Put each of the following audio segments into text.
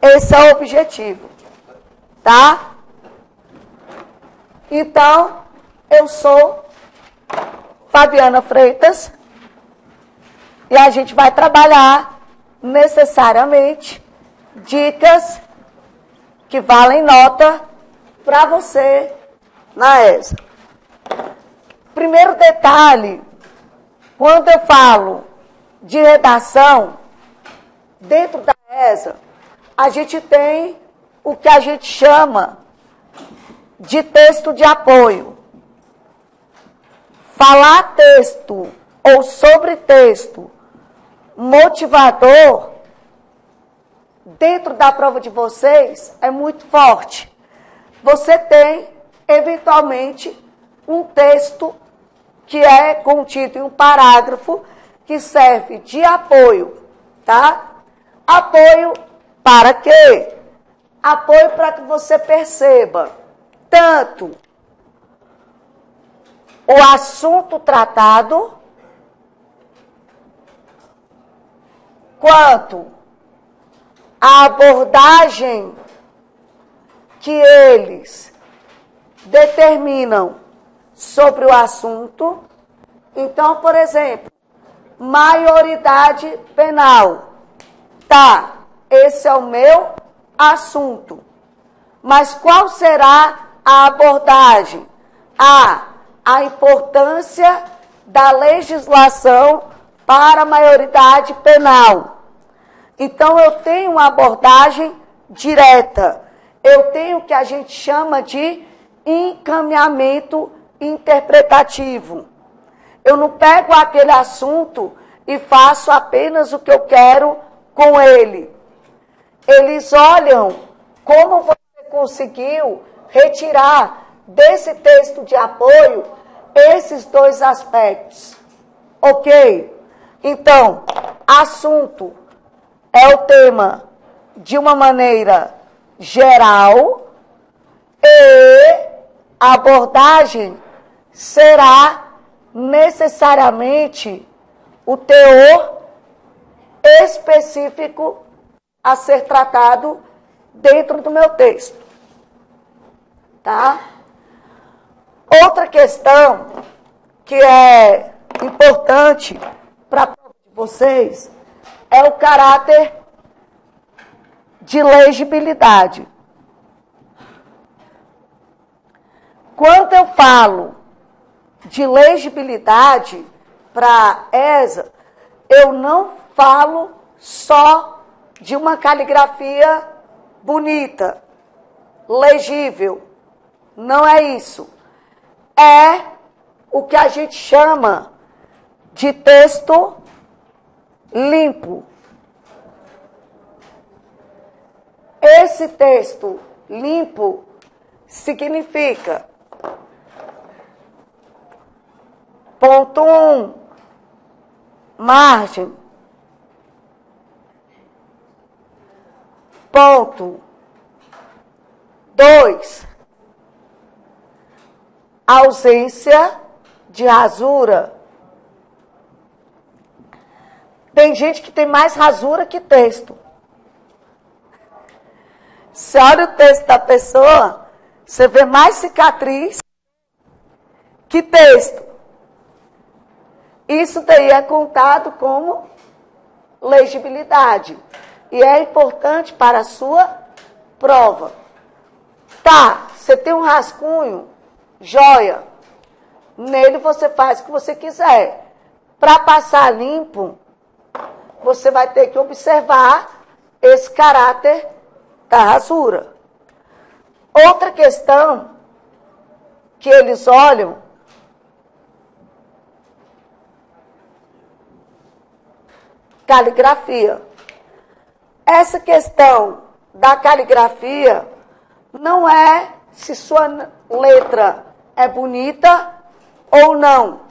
Esse é o objetivo, tá? Então, eu sou Fabiana Freitas e a gente vai trabalhar necessariamente dicas que valem nota para você na ESA. Primeiro detalhe, quando eu falo de redação, dentro da ESA, a gente tem o que a gente chama de texto de apoio. Falar texto ou sobre texto motivador dentro da prova de vocês é muito forte. Você tem, eventualmente, um texto que é contido em um parágrafo que serve de apoio, tá? Apoio para quê? Apoio para que você perceba tanto o assunto tratado, quanto a abordagem que eles determinam sobre o assunto. Então, por exemplo, maioridade penal. Tá, esse é o meu assunto. Mas qual será a abordagem? A importância da legislação para a maioridade penal. Então, eu tenho uma abordagem direta. Eu tenho o que a gente chama de encaminhamento interpretativo. Eu não pego aquele assunto e faço apenas o que eu quero com ele. Eles olham como você conseguiu retirar desse texto de apoio esses dois aspectos. Ok? Então, assunto é o tema de uma maneira geral e a abordagem será necessariamente o teor específico a ser tratado dentro do meu texto. Tá? Outra questão que é importante para vocês é o caráter de legibilidade. Quando eu falo de legibilidade para a ESA, eu não falo só de uma caligrafia bonita, legível. Não é isso. É o que a gente chama de texto limpo. Esse texto limpo significa: ponto 1, margem. Ponto 2, ausência de rasura. Tem gente que tem mais rasura que texto. Você olha o texto da pessoa, você vê mais cicatriz que texto. Isso daí é contado como legibilidade. E é importante para a sua prova. Tá, você tem um rascunho, joia. Nele você faz o que você quiser. Para passar limpo, você vai ter que observar esse caráter da rasura. Outra questão que eles olham caligrafia. Essa questão da caligrafia não é se sua letra é bonita ou não,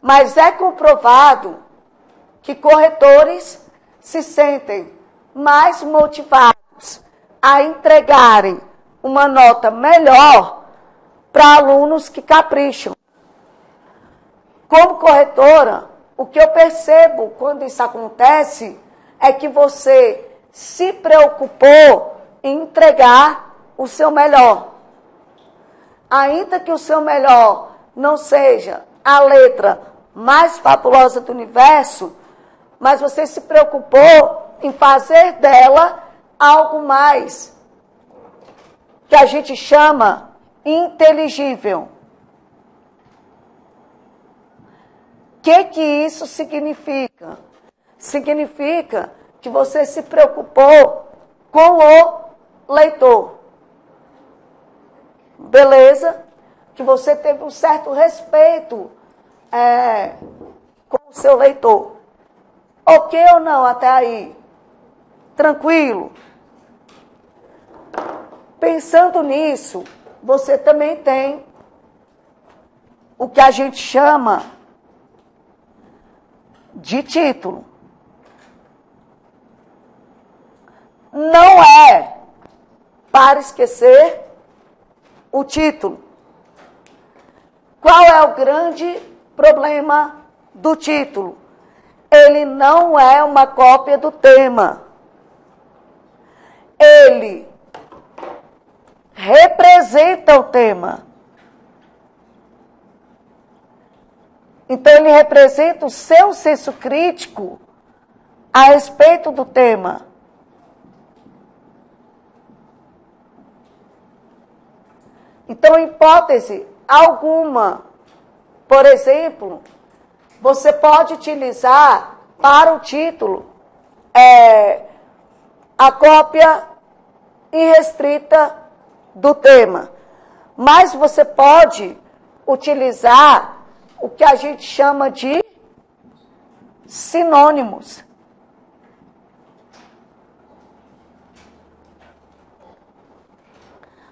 mas é comprovado que corretores se sentem mais motivados a entregarem uma nota melhor para alunos que capricham. Como corretora, o que eu percebo quando isso acontece é que você se preocupou em entregar o seu melhor. Ainda que o seu melhor não seja a letra mais fabulosa do universo, mas você se preocupou em fazer dela algo mais que a gente chama inteligível. O que isso significa? Significa que você se preocupou com o leitor. Beleza? Que você teve um certo respeito com o seu leitor. Ok ou não até aí? Tranquilo? Pensando nisso, você também tem o que a gente chama de título. Não é para esquecer o título. Qual é o grande problema do título? Ele não é uma cópia do tema. Ele representa o tema. Então, ele representa o seu senso crítico a respeito do tema. Então, em hipótese alguma, por exemplo, você pode utilizar para o título a cópia irrestrita do tema. Mas você pode utilizar o que a gente chama de sinônimos.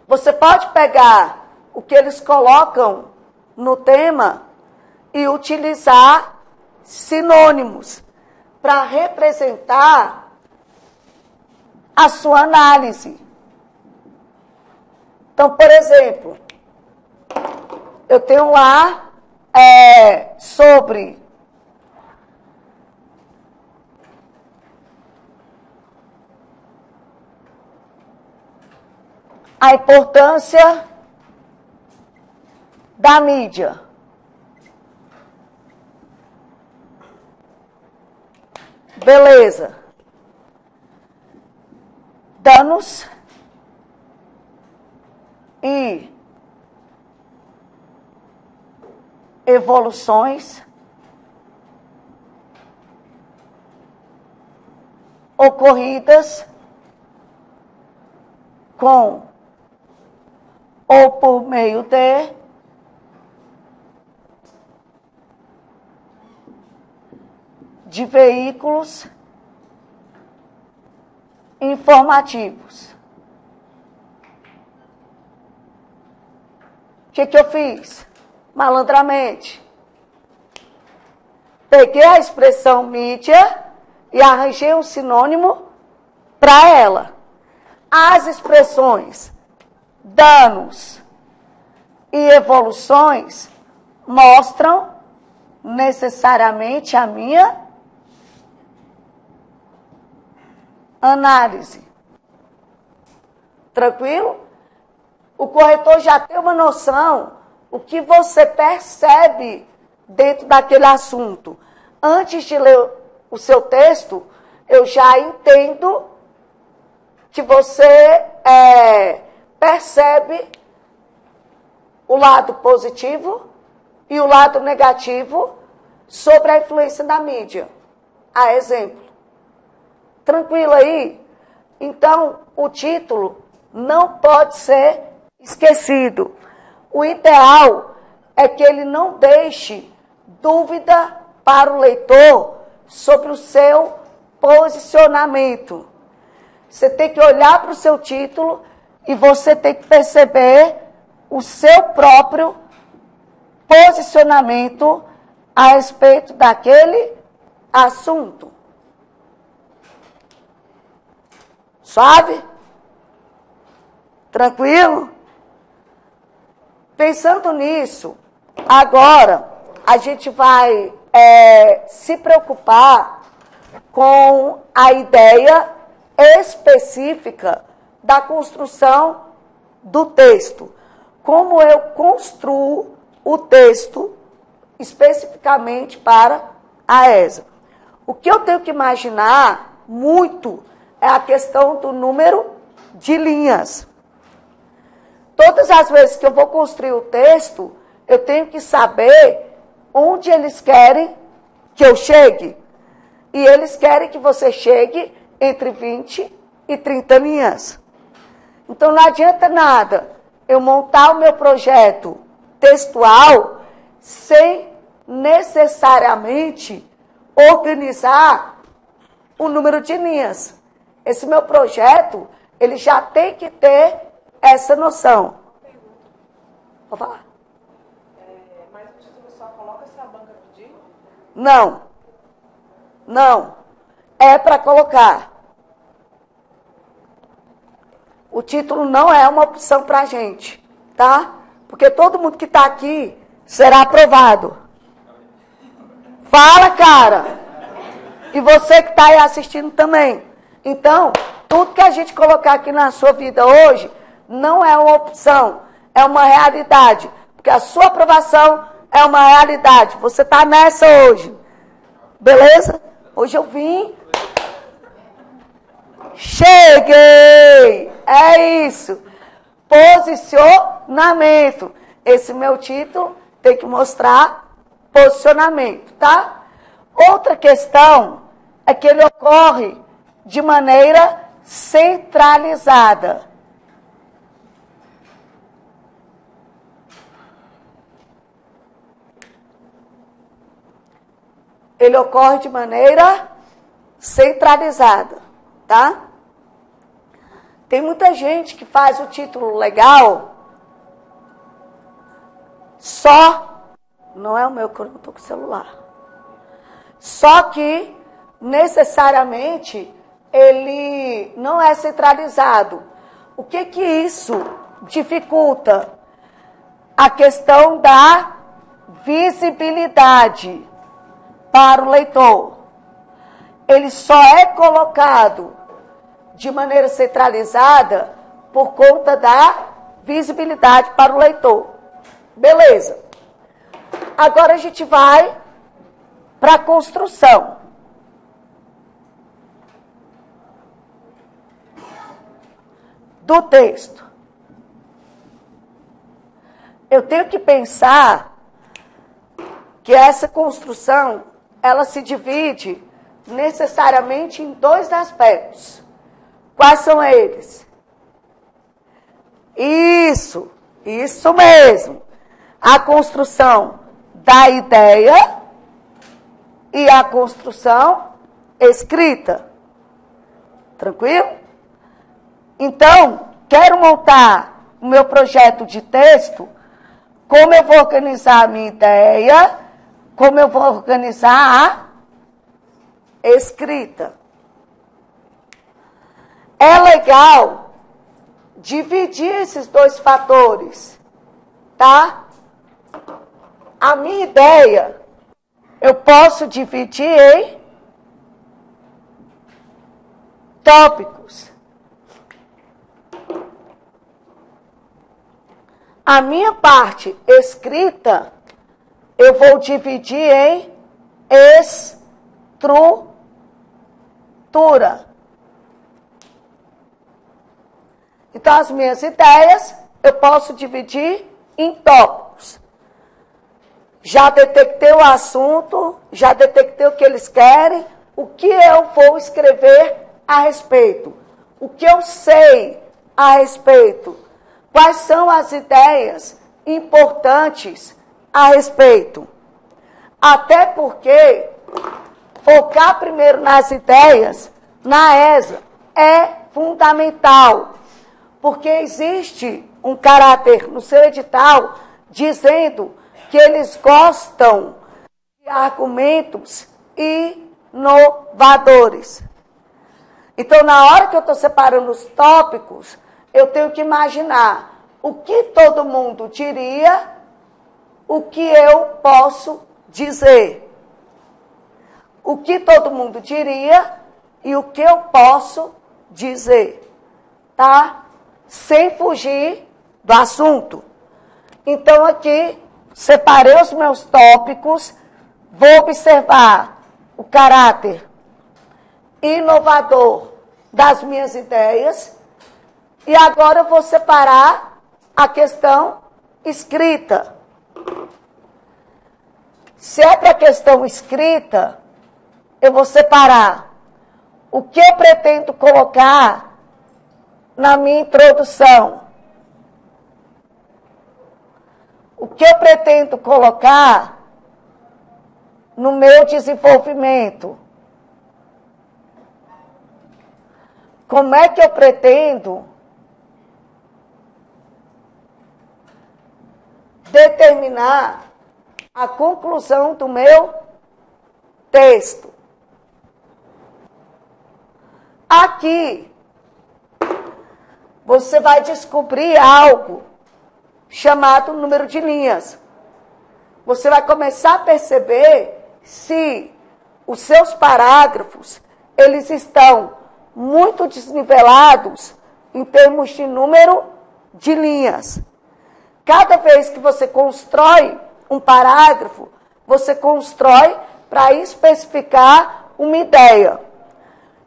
Você pode pegar o que eles colocam no tema e utilizar sinônimos para representar a sua análise. Então, por exemplo, eu tenho lá sobre a importância da mídia. Beleza. Danos e evoluções ocorridas com ou por meio de veículos informativos. O que eu fiz? Malandramente. Peguei a expressão mídia e arranjei um sinônimo para ela. As expressões danos e evoluções mostram necessariamente a minha análise. Tranquilo? O corretor já tem uma noção o que você percebe dentro daquele assunto. Antes de ler o seu texto, eu já entendo que você percebe o lado positivo e o lado negativo sobre a influência da mídia. A exemplo. Tranquilo aí? Então, o título não pode ser esquecido. O ideal é que ele não deixe dúvida para o leitor sobre o seu posicionamento. Você tem que olhar para o seu título e você tem que perceber o seu próprio posicionamento a respeito daquele assunto. Suave? Tranquilo? Pensando nisso, agora a gente vai se preocupar com a ideia específica da construção do texto. Como eu construo o texto especificamente para a ESA. O que eu tenho que imaginar muito é a questão do número de linhas. Todas as vezes que eu vou construir o texto, eu tenho que saber onde eles querem que eu chegue. E eles querem que você chegue entre 20 e 30 linhas. Então não adianta nada eu montar o meu projeto textual sem necessariamente organizar o número de linhas. Esse meu projeto, ele já tem que ter essa noção. Vou falar. Mas o título só coloca se a banca pedir? Não. Não. É para colocar. O título não é uma opção para a gente, tá? Porque todo mundo que está aqui será aprovado. Fala, cara! E você que está aí assistindo também. Então, tudo que a gente colocar aqui na sua vida hoje não é uma opção, é uma realidade. Porque a sua aprovação é uma realidade. Você está nessa hoje. Beleza? Hoje eu vim. Cheguei! É isso. Posicionamento. Esse meu título tem que mostrar posicionamento, tá? Outra questão é que ele ocorre de maneira centralizada. Ele ocorre de maneira centralizada, tá? Tem muita gente que faz o título legal só... Não é o meu, que eu não estou com o celular. Só que, necessariamente, ele não é centralizado. O que isso dificulta? A questão da visibilidade para o leitor. Ele só é colocado de maneira centralizada por conta da visibilidade para o leitor. Beleza. Agora a gente vai para a construção. Do texto. Eu tenho que pensar que essa construção, ela se divide necessariamente em dois aspectos. Quais são eles? Isso mesmo. A construção da ideia e a construção escrita. Tranquilo? Então, quero montar o meu projeto de texto, como eu vou organizar a minha ideia, como eu vou organizar a escrita. É legal dividir esses dois fatores, tá? A minha ideia, eu posso dividir em tópicos. A minha parte escrita, eu vou dividir em estrutura. Então, as minhas ideias, eu posso dividir em tópicos. Já detectei o assunto, já detectei o que eles querem, o que eu vou escrever a respeito, o que eu sei a respeito, quais são as ideias importantes a respeito. Até porque focar primeiro nas ideias, na ESA, é fundamental. Porque existe um caráter no seu edital dizendo que eles gostam de argumentos inovadores. Então, na hora que eu estou separando os tópicos, eu tenho que imaginar o que todo mundo diria, o que eu posso dizer. O que todo mundo diria e o que eu posso dizer, tá? Sem fugir do assunto. Então, aqui, separei os meus tópicos, vou observar o caráter inovador das minhas ideias, e agora eu vou separar a questão escrita. Se é para a questão escrita, eu vou separar o que eu pretendo colocar na minha introdução. O que eu pretendo colocar no meu desenvolvimento. Como é que eu pretendo determinar a conclusão do meu texto. Aqui, você vai descobrir algo chamado número de linhas. Você vai começar a perceber se os seus parágrafos, eles estão muito desnivelados em termos de número de linhas. Cada vez que você constrói um parágrafo, você constrói para especificar uma ideia.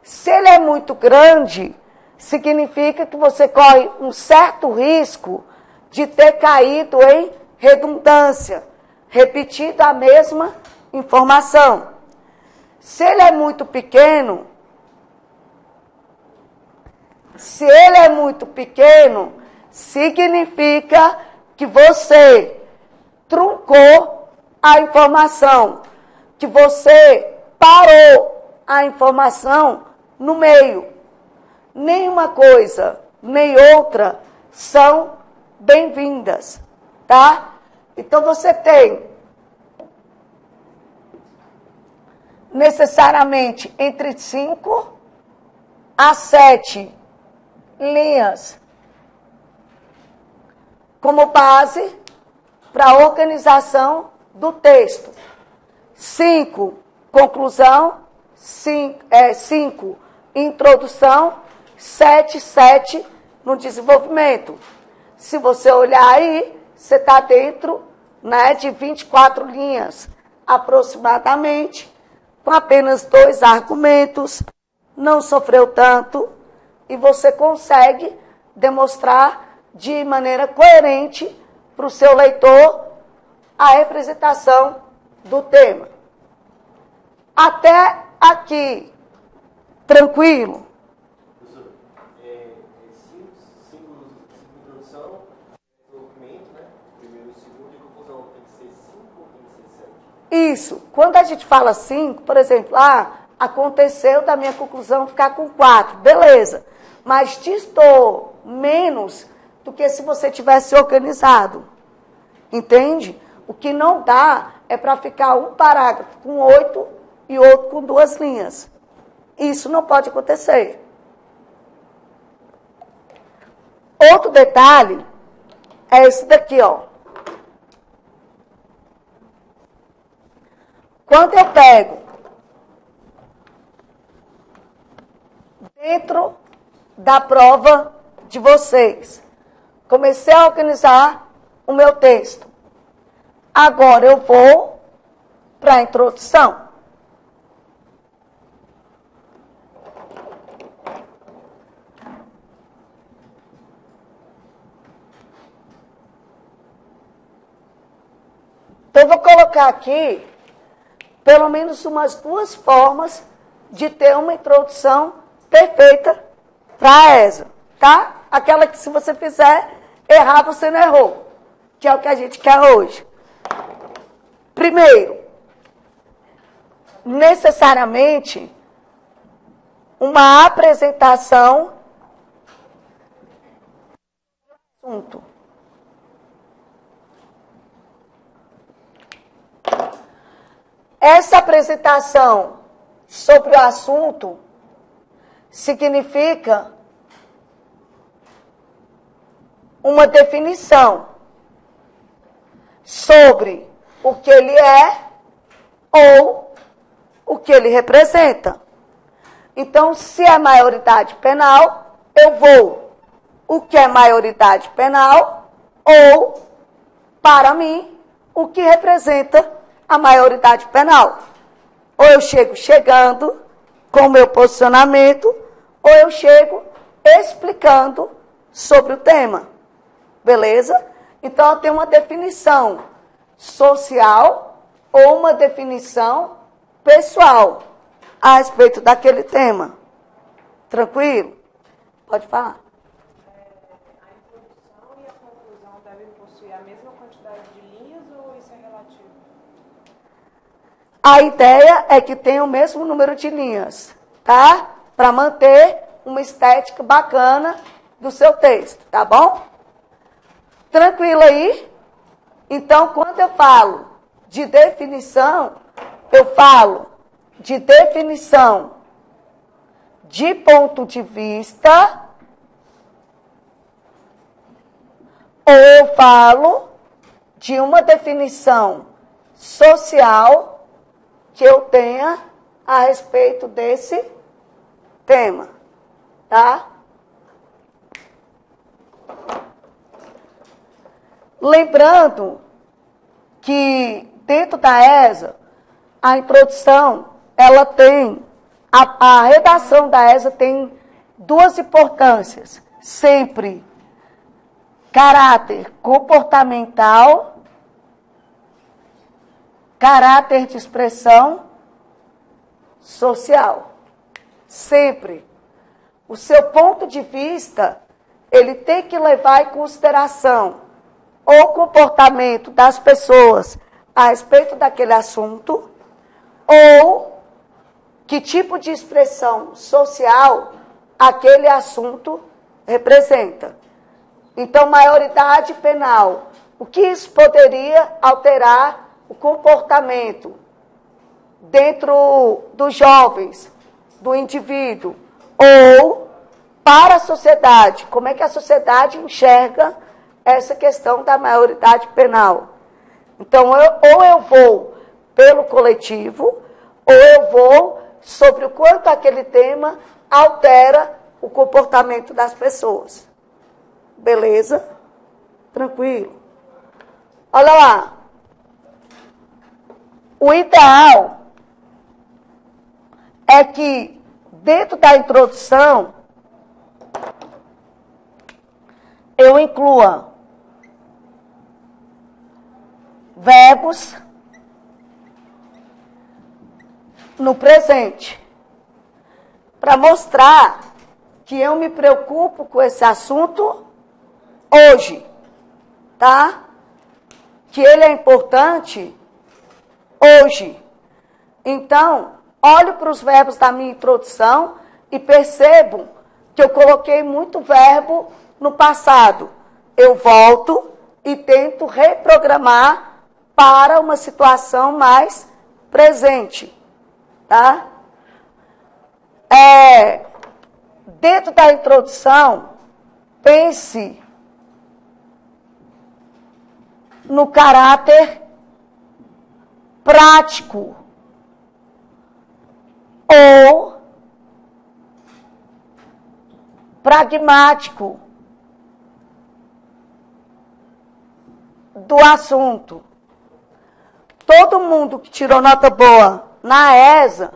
Se ele é muito grande, significa que você corre um certo risco de ter caído em redundância, repetido a mesma informação. Se ele é muito pequeno, significa que você truncou a informação, que você parou a informação no meio. Nenhuma coisa, nem outra são bem-vindas, tá? Então você tem necessariamente entre 5 a 7 linhas como base para a organização do texto. 5, conclusão. 5, introdução. 7 no desenvolvimento. Se você olhar aí, você está dentro, né, de 24 linhas, aproximadamente, com apenas 2 argumentos, não sofreu tanto, e você consegue demonstrar de maneira coerente para o seu leitor a representação do tema. Até aqui, tranquilo? Professor, cinco introdução, desenvolvimento, né? Primeiro, segundo e conclusão. Tem que ser 5 ou tem que ser 7? Isso. Quando a gente fala 5, por exemplo, aconteceu da minha conclusão ficar com 4, beleza. Mas distou menos do que se você tivesse organizado. Entende? O que não dá é para ficar um parágrafo com 8 e outro com 2 linhas. Isso não pode acontecer. Outro detalhe é esse daqui, ó. Quando eu pego dentro da prova de vocês, comecei a organizar o meu texto. Agora eu vou para a introdução. Então, eu vou colocar aqui pelo menos umas 2 formas de ter uma introdução perfeita para a ESA, tá? Aquela que, se você fizer errar, você não errou, que é o que a gente quer hoje. Primeiro, necessariamente, uma apresentação do assunto. Essa apresentação sobre o assunto significa uma definição sobre o que ele é ou o que ele representa. Então, se é maioridade penal, eu vou o que é maioridade penal ou, para mim, o que representa a maioridade penal. Ou eu chego chegando com o meu posicionamento, ou eu chego explicando sobre o tema. Beleza? Então, eu tenho uma definição social ou uma definição pessoal a respeito daquele tema. Tranquilo? Pode falar. A introdução e a conclusão devem possuir a mesma quantidade de linhas ou isso é relativo? A ideia é que tenha o mesmo número de linhas, tá? Para manter uma estética bacana do seu texto, tá bom? Tranquilo aí? Então, quando eu falo de definição, eu falo de definição de ponto de vista, ou eu falo de uma definição social que eu tenha a respeito desse tema, tá? Lembrando que dentro da ESA, a introdução, ela tem, a redação da ESA tem duas importâncias. Sempre caráter comportamental, caráter de expressão social. Sempre. O seu ponto de vista, ele tem que levar em consideração o comportamento das pessoas a respeito daquele assunto, ou que tipo de expressão social aquele assunto representa. Então, maioridade penal. O que isso poderia alterar o comportamento dentro dos jovens, do indivíduo, ou para a sociedade? Como é que a sociedade enxerga essa questão da maioridade penal? Então, ou eu vou pelo coletivo, ou eu vou sobre o quanto aquele tema altera o comportamento das pessoas. Beleza? Tranquilo? Olha lá. O ideal é que, dentro da introdução, eu inclua verbos no presente, para mostrar que eu me preocupo com esse assunto hoje, tá? Que ele é importante hoje. Então, olho para os verbos da minha introdução e percebo que eu coloquei muito verbo no passado. Eu volto e tento reprogramar para uma situação mais presente, tá? Dentro da introdução, pense no caráter prático ou pragmático do assunto. Todo mundo que tirou nota boa na ESA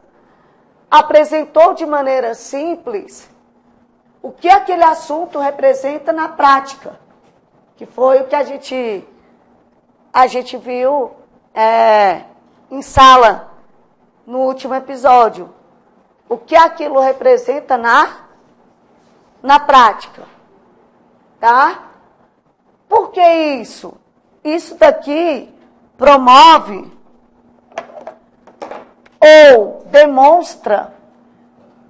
apresentou de maneira simples o que aquele assunto representa na prática, que foi o que a gente viu em sala no último episódio. O que aquilo representa na prática, tá? Por que isso? Isso daqui promove ou demonstra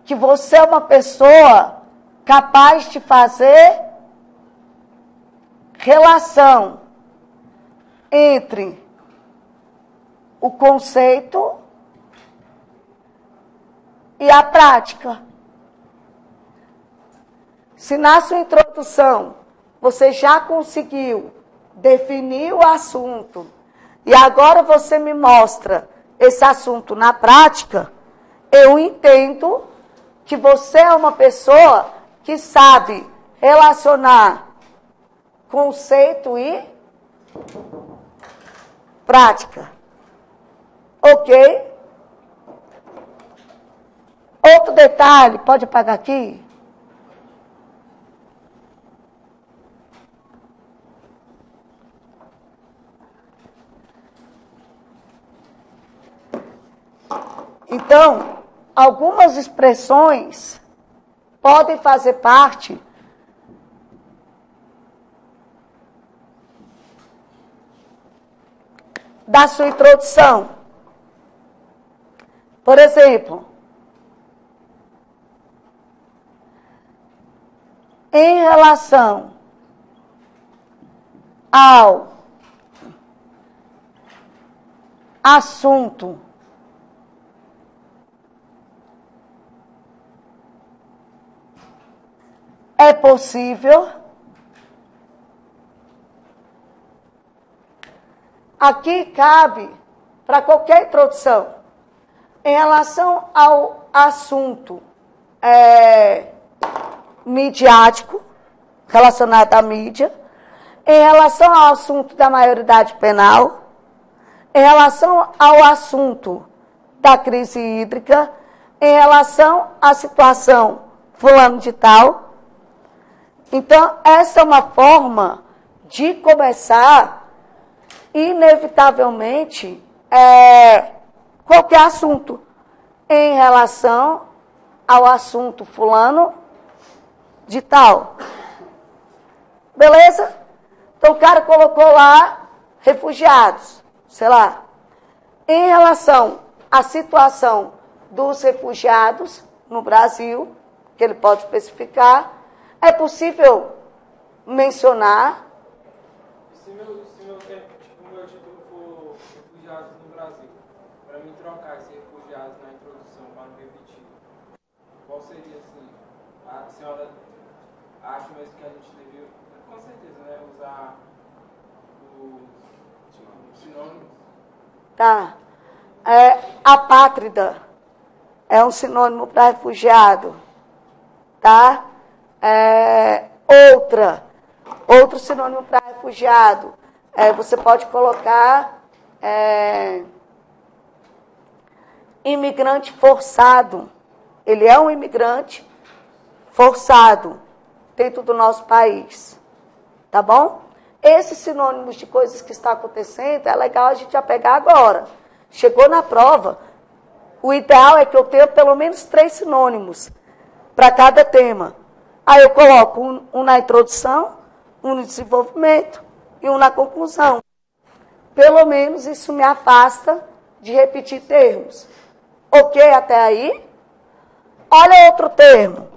que você é uma pessoa capaz de fazer relação entre o conceito e a prática. Se na sua introdução você já conseguiu definir o assunto e agora você me mostra esse assunto na prática, eu entendo que você é uma pessoa que sabe relacionar conceito e prática. Ok? Outro detalhe, pode apagar aqui? Então, algumas expressões podem fazer parte da sua introdução. Por exemplo, em relação ao assunto é possível. Aqui cabe para qualquer introdução. Em relação ao assunto midiático, relacionado à mídia, em relação ao assunto da maioridade penal, em relação ao assunto da crise hídrica, em relação à situação fulano de tal. Então, essa é uma forma de começar, inevitavelmente, qualquer assunto em relação ao assunto fulano de tal. Beleza? Então, o cara colocou lá refugiados, sei lá. Em relação à situação dos refugiados no Brasil, que ele pode especificar, é possível mencionar. Se meu título for refugiados no Brasil, para mim trocar esse refugiados na introdução, para não repetir, qual seria assim? A senhora acha mesmo que a gente devia, com certeza, né, usar os sinônimos? Tá. Apátrida é um sinônimo para refugiado. Tá? Outro sinônimo para refugiado. Você pode colocar imigrante forçado. Ele é um imigrante forçado dentro do nosso país. Tá bom? Esses sinônimos de coisas que estão acontecendo, é legal a gente já pegar agora. Chegou na prova, o ideal é que eu tenha pelo menos 3 sinônimos para cada tema. Aí eu coloco um na introdução, um no desenvolvimento e um na conclusão. Pelo menos isso me afasta de repetir termos. Ok até aí? Olha outro termo.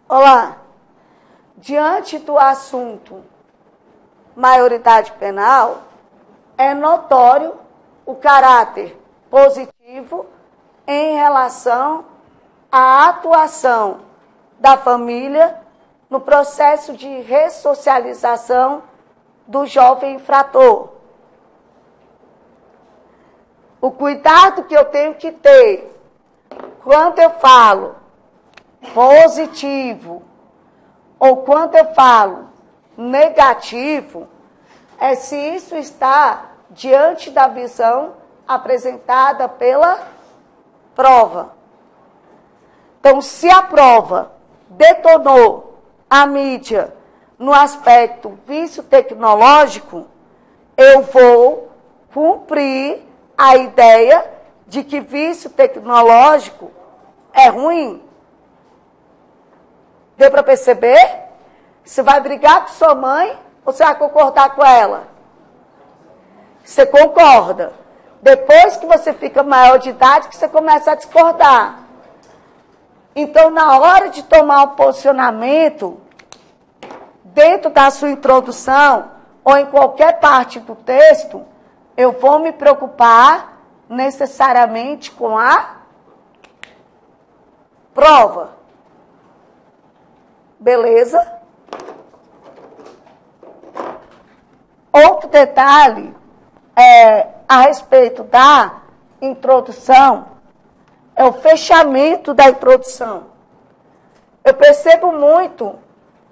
Olá, diante do assunto maioridade penal, é notório o caráter positivo em relação à atuação da família no processo de ressocialização do jovem infrator. O cuidado que eu tenho que ter quando eu falo positivo ou quando eu falo negativo, é se isso está diante da visão apresentada pela prova. Então, se a prova detonou a mídia no aspecto vício tecnológico, eu vou cumprir a ideia de que vício tecnológico é ruim. Deu para perceber? Você vai brigar com sua mãe ou você vai concordar com ela? Você concorda. Depois que você fica maior de idade, que você começa a discordar. Então, na hora de tomar um posicionamento, dentro da sua introdução, ou em qualquer parte do texto, eu vou me preocupar necessariamente com a prova. Beleza? Outro detalhe a respeito da introdução é o fechamento da introdução. Eu percebo muito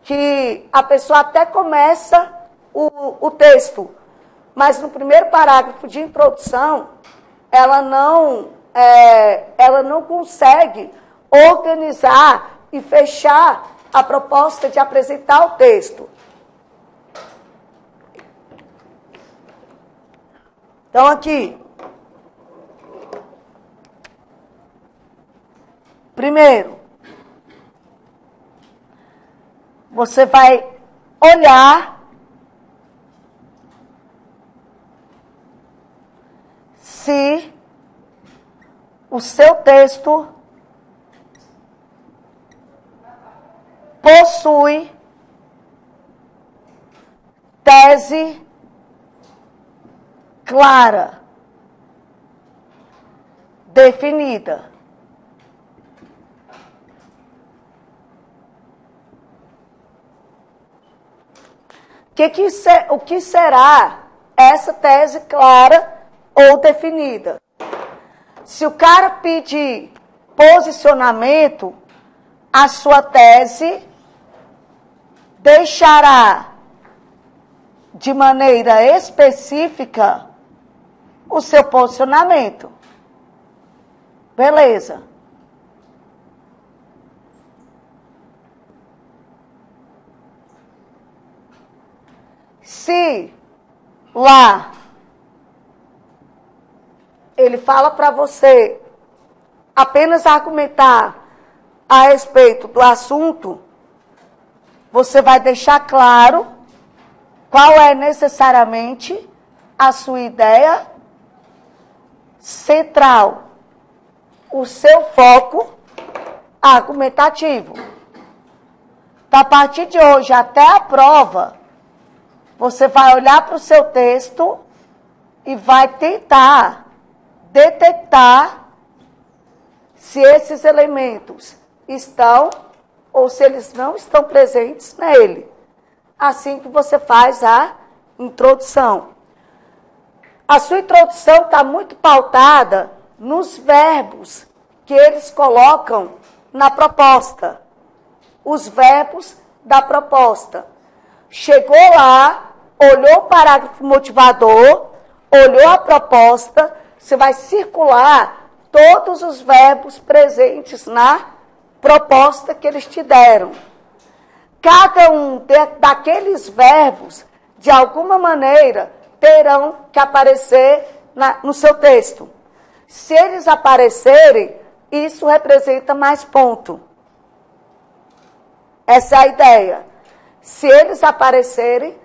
que a pessoa até começa o texto, mas no primeiro parágrafo de introdução, ela não consegue organizar e fechar a proposta de apresentar o texto. Então, aqui. Primeiro, você vai olhar se o seu texto possui tese clara, definida. O que será essa tese clara ou definida? Se o cara pedir posicionamento, a sua tese deixará de maneira específica o seu posicionamento. Beleza. Se lá ele fala para você apenas argumentar a respeito do assunto, você vai deixar claro qual é necessariamente a sua ideia central, o seu foco argumentativo. Então, a partir de hoje até a prova, você vai olhar para o seu texto e vai tentar detectar se esses elementos estão ou se eles não estão presentes nele. Assim que você faz a introdução. A sua introdução está muito pautada nos verbos que eles colocam na proposta. Os verbos da proposta. Chegou lá, olhou o parágrafo motivador, olhou a proposta, você vai circular todos os verbos presentes na proposta que eles te deram. Cada um daqueles verbos, de alguma maneira, terão que aparecer no seu texto. Se eles aparecerem, isso representa mais ponto. Essa é a ideia. Se eles aparecerem,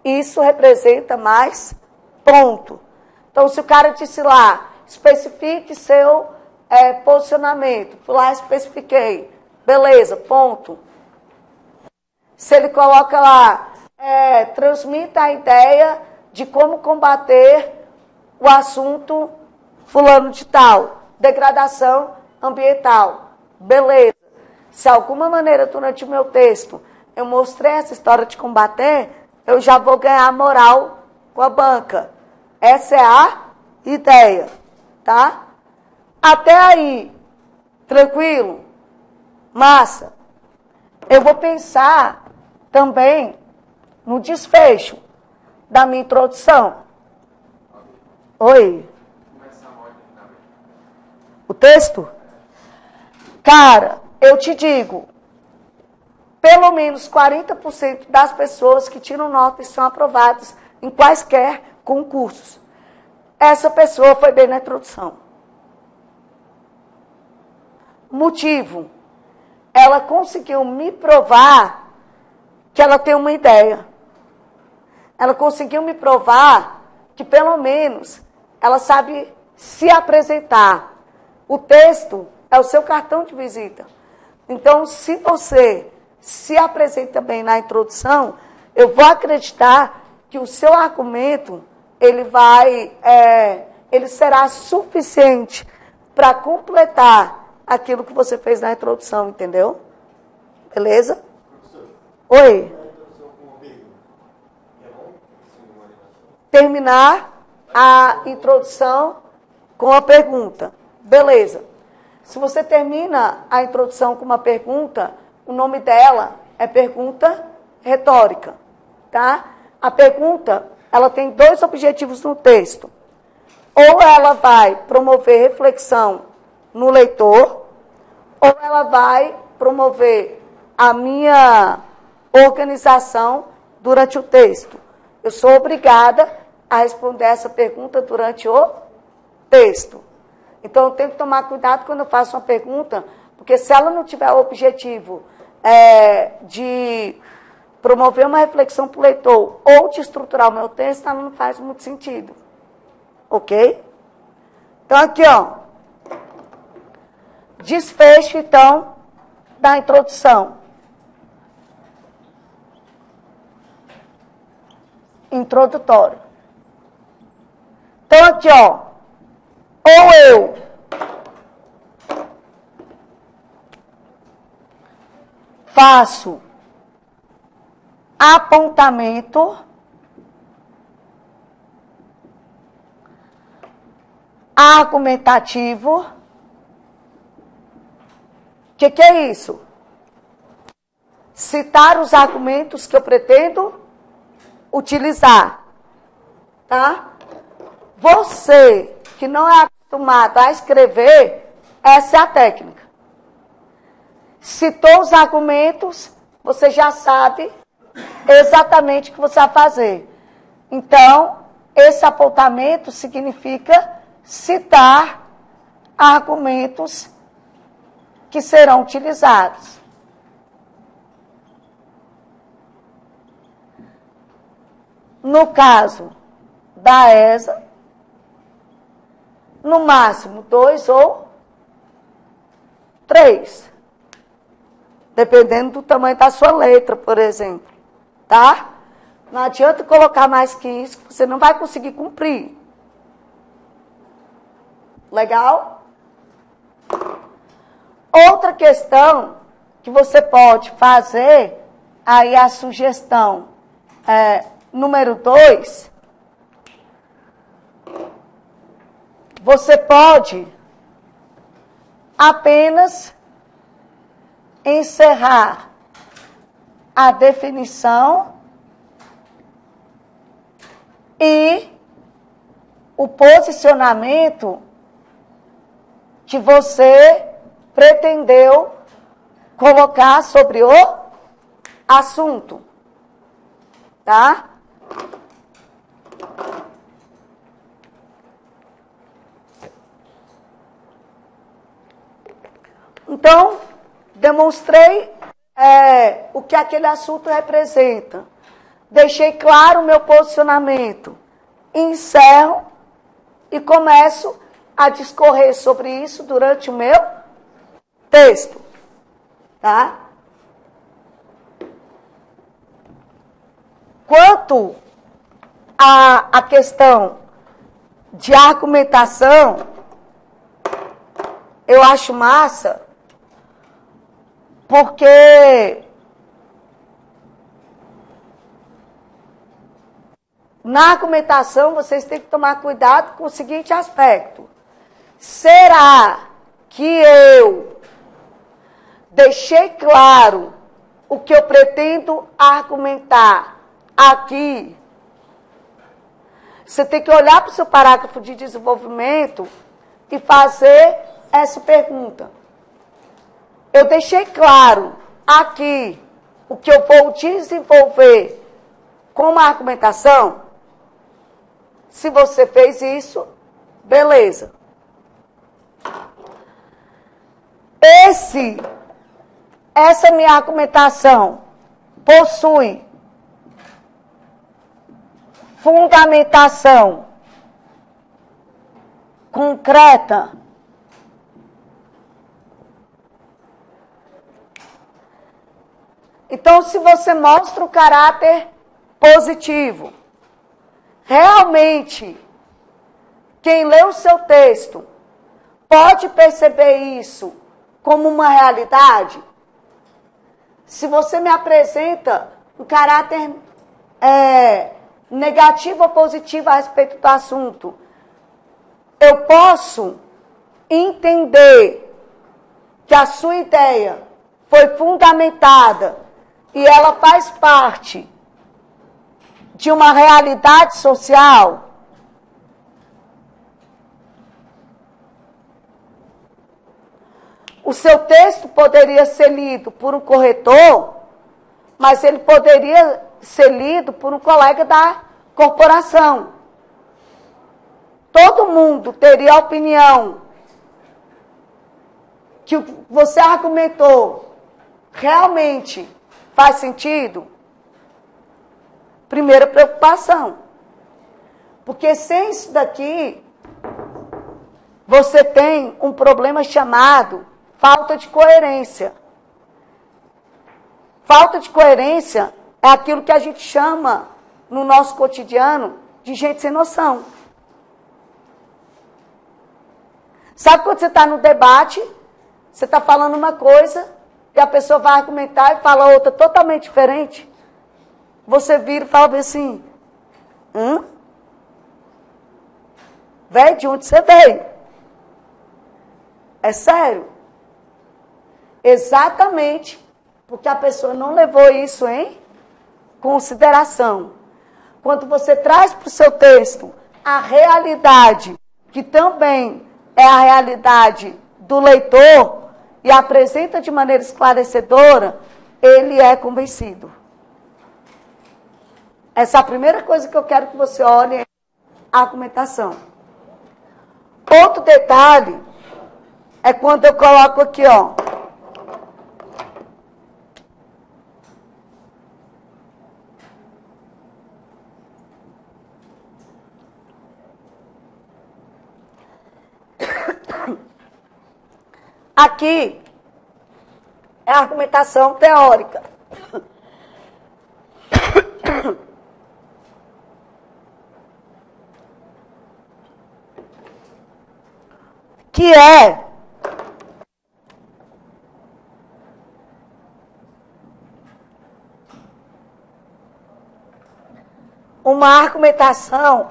isso representa mais ponto. Então, se o cara disse lá, especifique seu posicionamento. Fui lá, especifiquei. Beleza, ponto. Se ele coloca lá, transmita a ideia de como combater o assunto fulano de tal, degradação ambiental. Beleza. Se de alguma maneira durante o meu texto eu mostrei essa história de combater, eu já vou ganhar moral com a banca. Essa é a ideia, tá? Até aí, tranquilo? Massa. Eu vou pensar também no desfecho da minha introdução. Oi? O texto? Cara, eu te digo, pelo menos 40% das pessoas que tiram notas são aprovadas em quaisquer concursos. Essa pessoa foi bem na introdução. Motivo. ela conseguiu me provar que ela tem uma ideia. Ela conseguiu me provar que, pelo menos, ela sabe se apresentar. O texto é o seu cartão de visita. Então, se você se apresenta bem na introdução, eu vou acreditar que o seu argumento, ele será suficiente para completar aquilo que você fez na introdução, entendeu? Beleza? Professor, Oi. na introdução com uma pergunta. É bom? Sim, uma orientação. Terminar a introdução com a pergunta. Beleza. Se você termina a introdução com uma pergunta, o nome dela é pergunta retórica, tá? A pergunta, ela tem dois objetivos no texto. Ou ela vai promover reflexão no leitor, ou ela vai promover a minha organização durante o texto. Eu sou obrigada a responder essa pergunta durante o texto. Então, eu tenho que tomar cuidado quando eu faço uma pergunta, porque se ela não tiver o objetivo de promover uma reflexão para o leitor ou de estruturar o meu texto, ela não faz muito sentido. Ok? Então, aqui, ó. Desfecho, então, da introdução. Introdutório. Então, aqui, ó. Ou eu faço apontamento argumentativo. O que é isso? Citar os argumentos que eu pretendo utilizar. Tá? Você que não é acostumado a escrever, essa é a técnica. Citou os argumentos, você já sabe exatamente o que você vai fazer. Então, esse apontamento significa citar argumentos que serão utilizados. No caso da ESA, no máximo 2 ou 3. Dependendo do tamanho da sua letra, por exemplo. Tá? Não adianta colocar mais que isso, que você não vai conseguir cumprir. Legal? Outra questão que você pode fazer, aí a sugestão número 2, você pode apenas encerrar a definição e o posicionamento que você pretendeu colocar sobre o assunto. Tá? Então, demonstrei o que aquele assunto representa. Deixei claro o meu posicionamento. Encerro e começo a discorrer sobre isso durante o meu texto. Tá? Quanto à questão de argumentação, eu acho massa, porque na argumentação vocês têm que tomar cuidado com o seguinte aspecto. Será que eu deixei claro o que eu pretendo argumentar aqui? Você tem que olhar para o seu parágrafo de desenvolvimento e fazer essa pergunta. Eu deixei claro aqui o que eu vou desenvolver como argumentação? Se você fez isso, beleza. essa minha argumentação possui fundamentação concreta, então, se você mostra o caráter positivo, realmente, quem lê o seu texto pode perceber isso como uma realidade. Se você me apresenta um caráter negativo ou positivo a respeito do assunto, eu posso entender que a sua ideia foi fundamentada e ela faz parte de uma realidade social. O seu texto poderia ser lido por um corretor, mas ele poderia ser lido por um colega da corporação. Todo mundo teria a opinião que o que você argumentou realmente faz sentido? Primeira preocupação. Porque sem isso daqui, você tem um problema chamado falta de coerência. Falta de coerência é aquilo que a gente chama, no nosso cotidiano, de gente sem noção. Sabe quando você está no debate, você está falando uma coisa, e a pessoa vai argumentar e fala outra totalmente diferente? Você vira e fala assim, Véi, de onde você veio? É sério? Exatamente porque a pessoa não levou isso em consideração. Quando você traz para o seu texto a realidade, que também é a realidade do leitor, e apresenta de maneira esclarecedora, ele é convencido. Essa é a primeira coisa que eu quero que você olhe, é a argumentação. Outro detalhe é quando eu coloco aqui, ó. Aqui é a argumentação teórica. Que é uma argumentação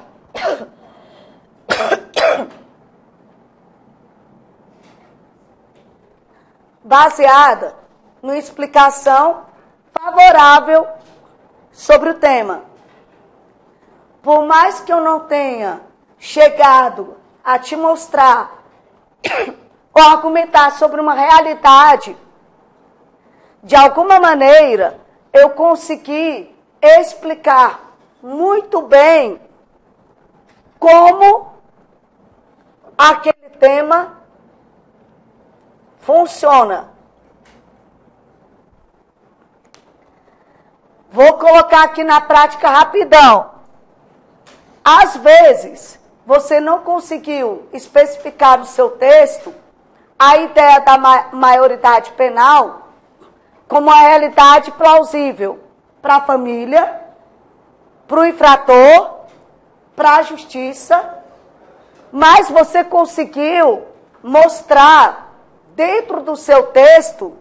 baseada numa explicação favorável sobre o tema. Por mais que eu não tenha chegado a te mostrar ou argumentar sobre uma realidade, de alguma maneira eu consegui explicar muito bem como aquele tema funciona. Vou colocar aqui na prática rapidão. Às vezes, você não conseguiu especificar no seu texto a ideia da maioridade penal como uma realidade plausível para a família, para o infrator, para a justiça, mas você conseguiu mostrar dentro do seu texto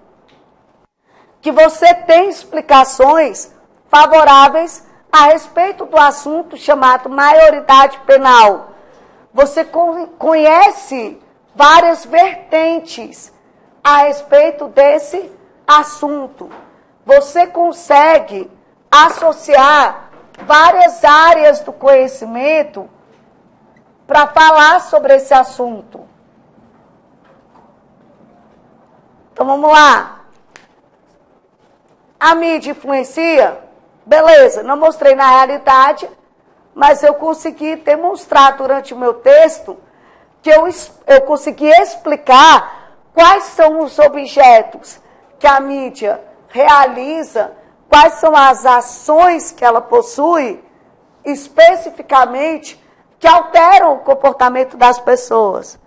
que você tem explicações favoráveis a respeito do assunto chamado maioridade penal. Você conhece várias vertentes a respeito desse assunto. Você consegue associar várias áreas do conhecimento para falar sobre esse assunto. Então vamos lá. A mídia influencia? Beleza, não mostrei na realidade, mas eu consegui demonstrar durante o meu texto que eu consegui explicar quais são os objetos que a mídia realiza, quais são as ações que ela possui, especificamente, que alteram o comportamento das pessoas.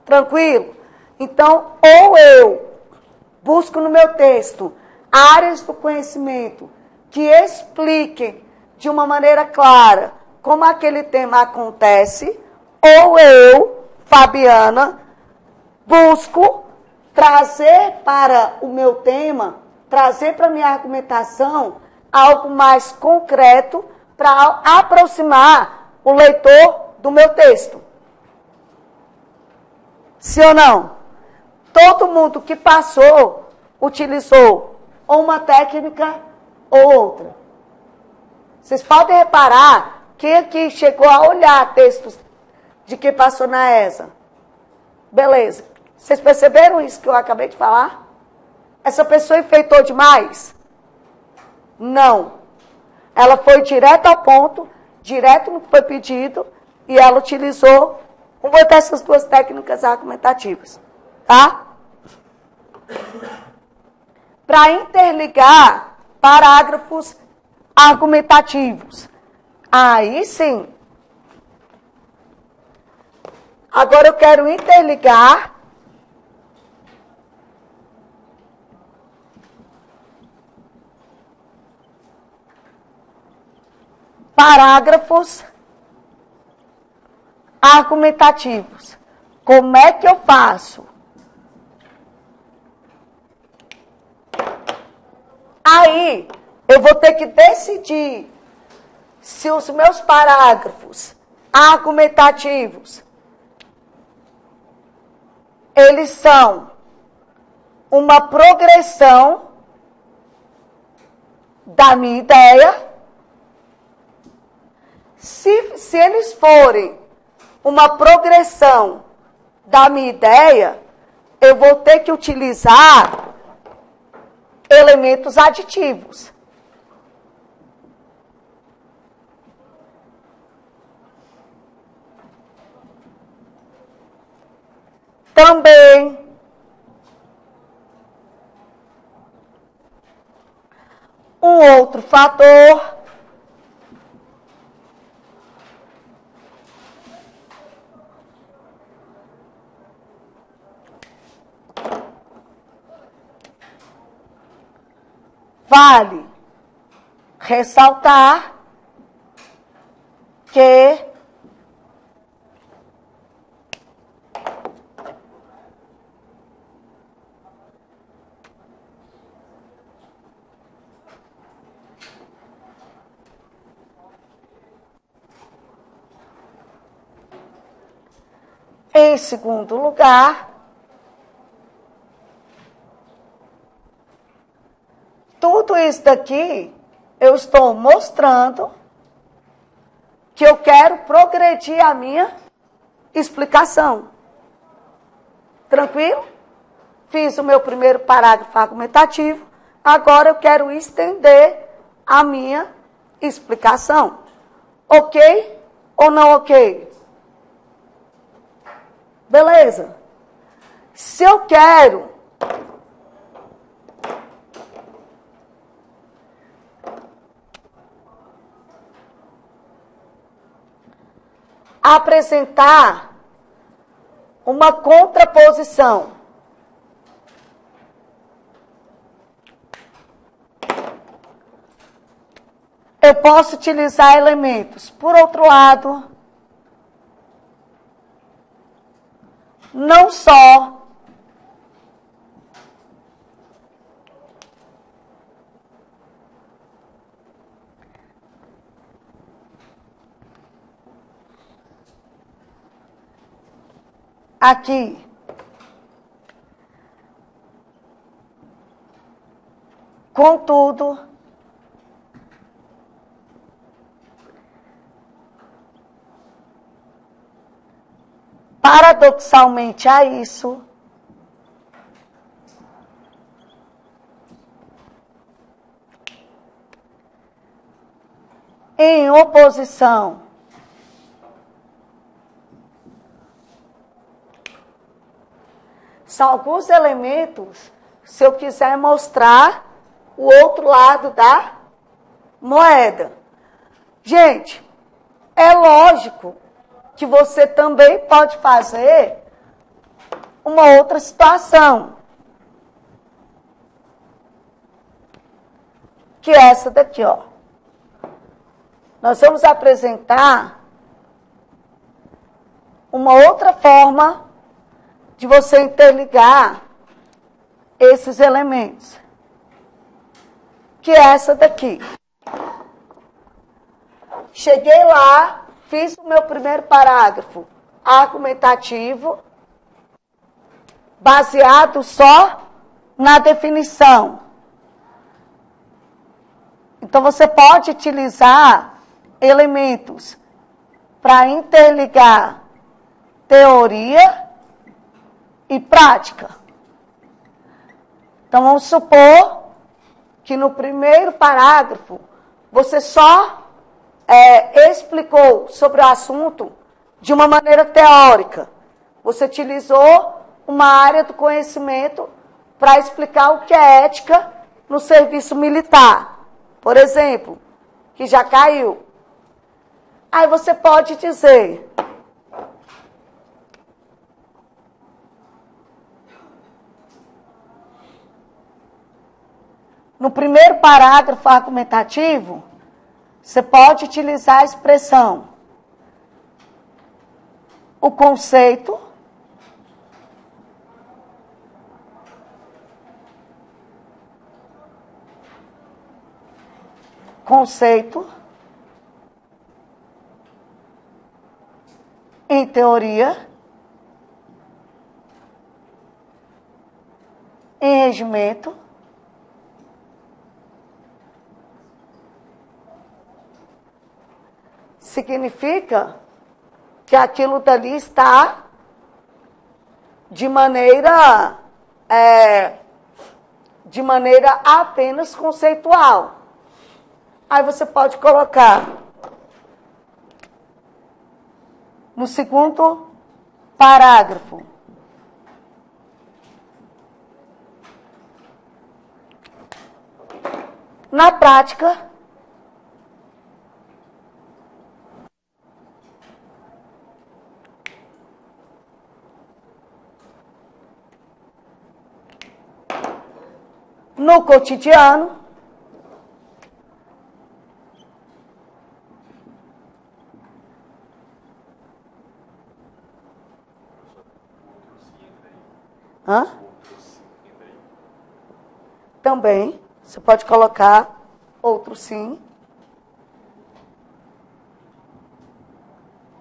Tranquilo? Então, ou eu busco no meu texto áreas do conhecimento que expliquem de uma maneira clara como aquele tema acontece, ou eu, Fabiana, busco trazer para o meu tema, trazer para a minha argumentação algo mais concreto para aproximar o leitor do meu texto. Sim ou não? Todo mundo que passou utilizou ou uma técnica ou outra. Vocês podem reparar quem aqui chegou a olhar textos de quem passou na ESA. Beleza. Vocês perceberam isso que eu acabei de falar? Essa pessoa enfeitou demais? Não. Ela foi direto ao ponto, direto no que foi pedido, e ela utilizou uma dessas duas técnicas argumentativas. Tá? Para interligar parágrafos argumentativos. Aí sim. Agora eu quero interligar parágrafos argumentativos. Como é que eu faço? Aí, eu vou ter que decidir se os meus parágrafos argumentativos, eles são uma progressão da minha ideia. Se eles forem uma progressão da minha ideia, eu vou ter que utilizar elementos aditivos. Também um outro fator vale ressaltar que em segundo lugar, tudo isso daqui eu estou mostrando que eu quero progredir a minha explicação. Tranquilo? Fiz o meu primeiro parágrafo argumentativo, agora eu quero estender a minha explicação. Ok ou não ok? Beleza? Se eu quero apresentar uma contraposição, eu posso utilizar elementos. Por outro lado, não só aqui, contudo, paradoxalmente a isso, em oposição são alguns elementos se eu quiser mostrar o outro lado da moeda. Gente, é lógico que você também pode fazer uma outra situação, que é essa daqui, ó. Nós vamos apresentar uma outra forma de você interligar esses elementos, que é essa daqui. Cheguei lá, fiz o meu primeiro parágrafo argumentativo, baseado só na definição. Então, você pode utilizar elementos para interligar teoria e prática. Então, vamos supor que no primeiro parágrafo você só explicou sobre o assunto de uma maneira teórica. Você utilizou uma área do conhecimento para explicar o que é ética no serviço militar, por exemplo, que já caiu. Aí você pode dizer: no primeiro parágrafo argumentativo, você pode utilizar a expressão, o conceito, em teoria, em regimento, significa que aquilo dali está de maneira apenas conceitual. Aí você pode colocar no segundo parágrafo: na prática, no cotidiano, também, você pode colocar outro sim.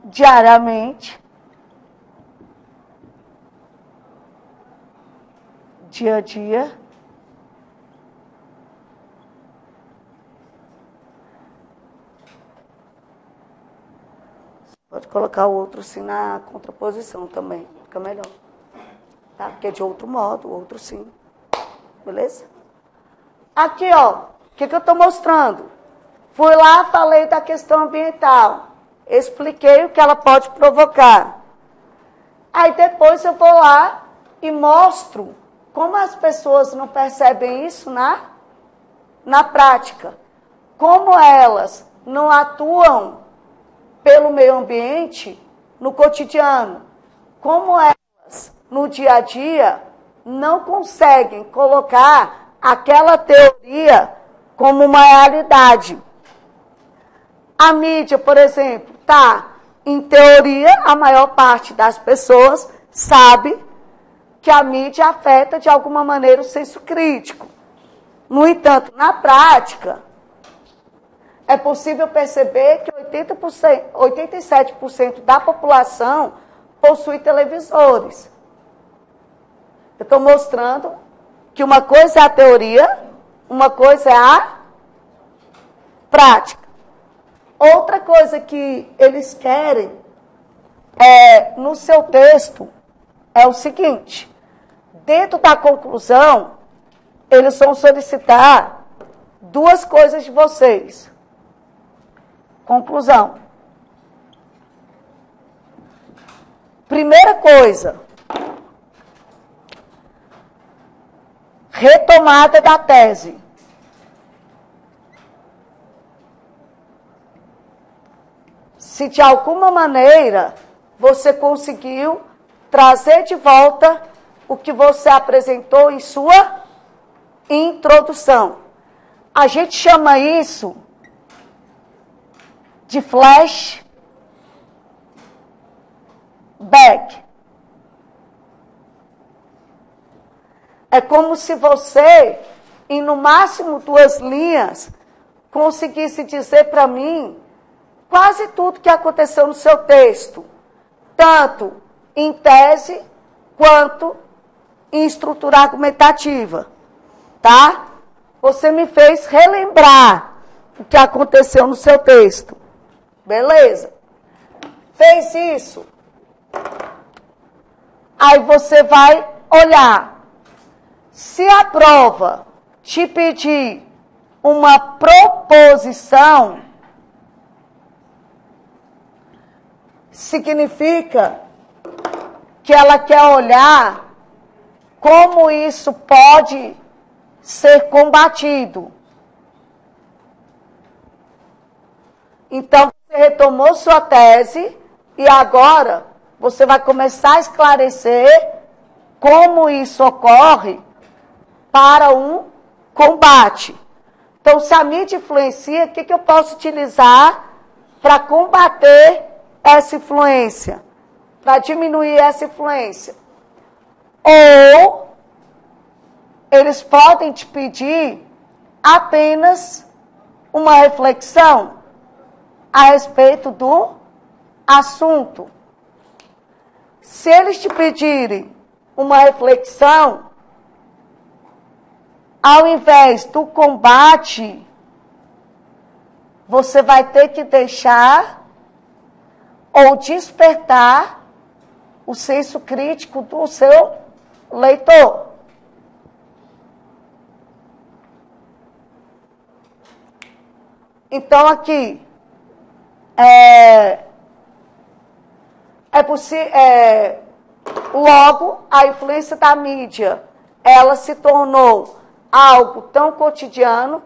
Diariamente, dia a dia, pode colocar o outro sim na contraposição também, fica melhor. Tá? Porque é de outro modo, outro sim. Beleza? Aqui, ó, o que eu estou mostrando? Fui lá, falei da questão ambiental. Expliquei o que ela pode provocar. Aí depois eu vou lá e mostro como as pessoas não percebem isso na prática. Como elas não atuam pelo meio ambiente no cotidiano. Como elas, no dia a dia, não conseguem colocar aquela teoria como uma realidade. A mídia, por exemplo, em teoria, a maior parte das pessoas sabe que a mídia afeta de alguma maneira o senso crítico. No entanto, na prática, é possível perceber que 87% da população possui televisores. Eu estou mostrando que uma coisa é a teoria, uma coisa é a prática. Outra coisa que eles querem no seu texto é o seguinte: dentro da conclusão, eles vão solicitar duas coisas de vocês. Conclusão. Primeira coisa, retomada da tese. Se de alguma maneira você conseguiu trazer de volta o que você apresentou em sua introdução. A gente chama isso de flashback. É como se você, em no máximo 2 linhas, conseguisse dizer para mim quase tudo que aconteceu no seu texto, tanto em tese quanto em estrutura argumentativa, tá? Você me fez relembrar o que aconteceu no seu texto. Beleza? Fez isso. Aí você vai olhar. Se a prova te pedir uma proposição, significa que ela quer olhar como isso pode ser combatido. Então, você retomou sua tese e agora você vai começar a esclarecer como isso ocorre para um combate. Então, se a mídia influencia, o que eu posso utilizar para combater essa influência? Para diminuir essa influência? Ou eles podem te pedir apenas uma reflexão a respeito do assunto. Se eles te pedirem uma reflexão, ao invés do combate, você vai ter que deixar ou despertar o senso crítico do seu leitor. Então, aqui, logo, a influência da mídia, ela se tornou algo tão cotidiano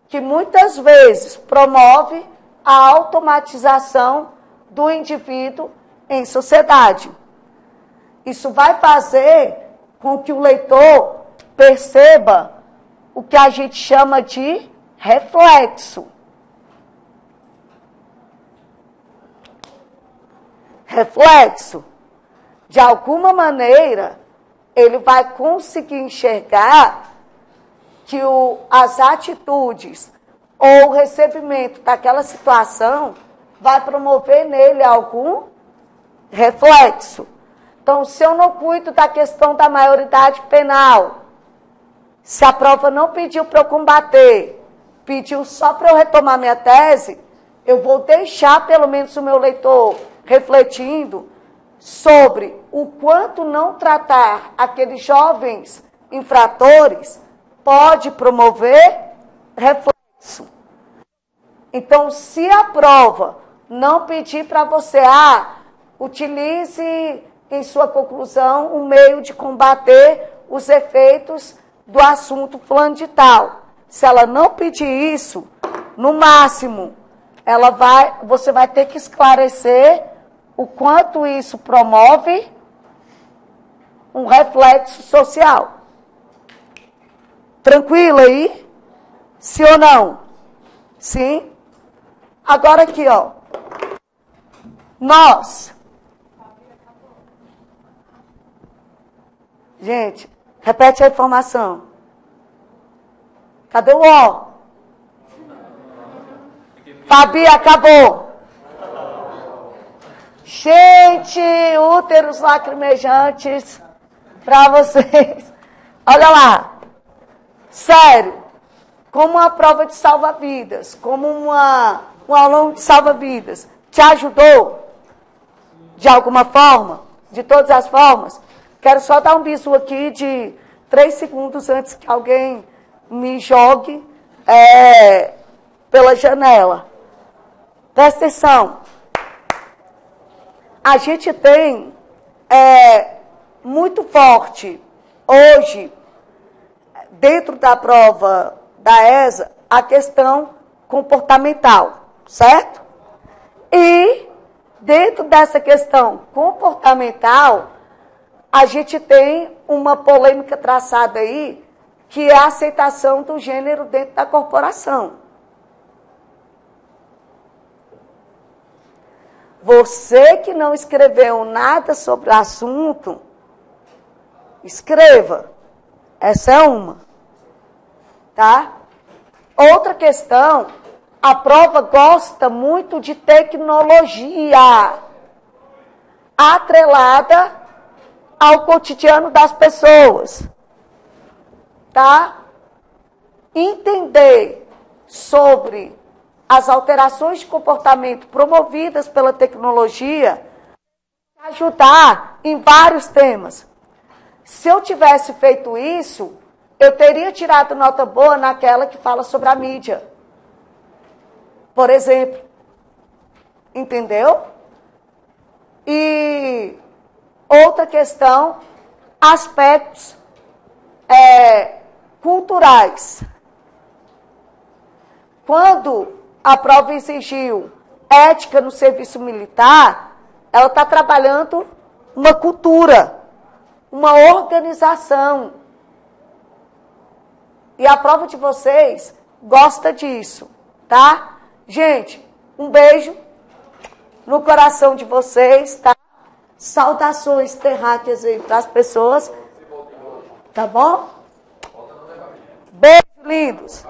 que muitas vezes promove a automatização do indivíduo em sociedade. Isso vai fazer com que o leitor perceba o que a gente chama de reflexo. Reflexo, de alguma maneira, ele vai conseguir enxergar que as atitudes ou o recebimento daquela situação vai promover nele algum reflexo. Então, se eu não cuido da questão da maioridade penal, se a prova não pediu para eu combater, pediu só para eu retomar minha tese, eu vou deixar pelo menos o meu leitor refletindo sobre o quanto não tratar aqueles jovens infratores pode promover reflexo. Então, se a prova não pedir para você, utilize em sua conclusão um meio de combater os efeitos do assunto fulano de tal. Se ela não pedir isso, no máximo, você vai ter que esclarecer o quanto isso promove um reflexo social. Tranquilo aí? Sim ou não? Sim? Agora aqui, ó. Nós. Gente, repete a informação. Cadê o ó? Fabi, acabou. Gente, úteros lacrimejantes para vocês. Olha lá. Sério, como uma prova de salva-vidas, como um aulão de salva-vidas, te ajudou? De alguma forma? De todas as formas? Quero só dar um bisu aqui de 3 segundos antes que alguém me jogue pela janela. Presta atenção. A gente tem muito forte hoje dentro da prova da ESA, a questão comportamental, certo? E dentro dessa questão comportamental, a gente tem uma polêmica traçada aí, que é a aceitação do gênero dentro da corporação. Você que não escreveu nada sobre o assunto, escreva. Essa é uma. Tá? Outra questão, a prova gosta muito de tecnologia atrelada ao cotidiano das pessoas. Tá? Entender sobre as alterações de comportamento promovidas pela tecnologia ajudar em vários temas. Se eu tivesse feito isso, eu teria tirado nota boa naquela que fala sobre a mídia. Por exemplo. Entendeu? E outra questão, aspectos culturais. Quando a prova exigiu ética no serviço militar, ela está trabalhando uma cultura, uma organização. E a prova de vocês gosta disso, tá? Gente, um beijo no coração de vocês, tá? Saudações terráqueas aí para as pessoas. Tá bom? Beijo, lindos.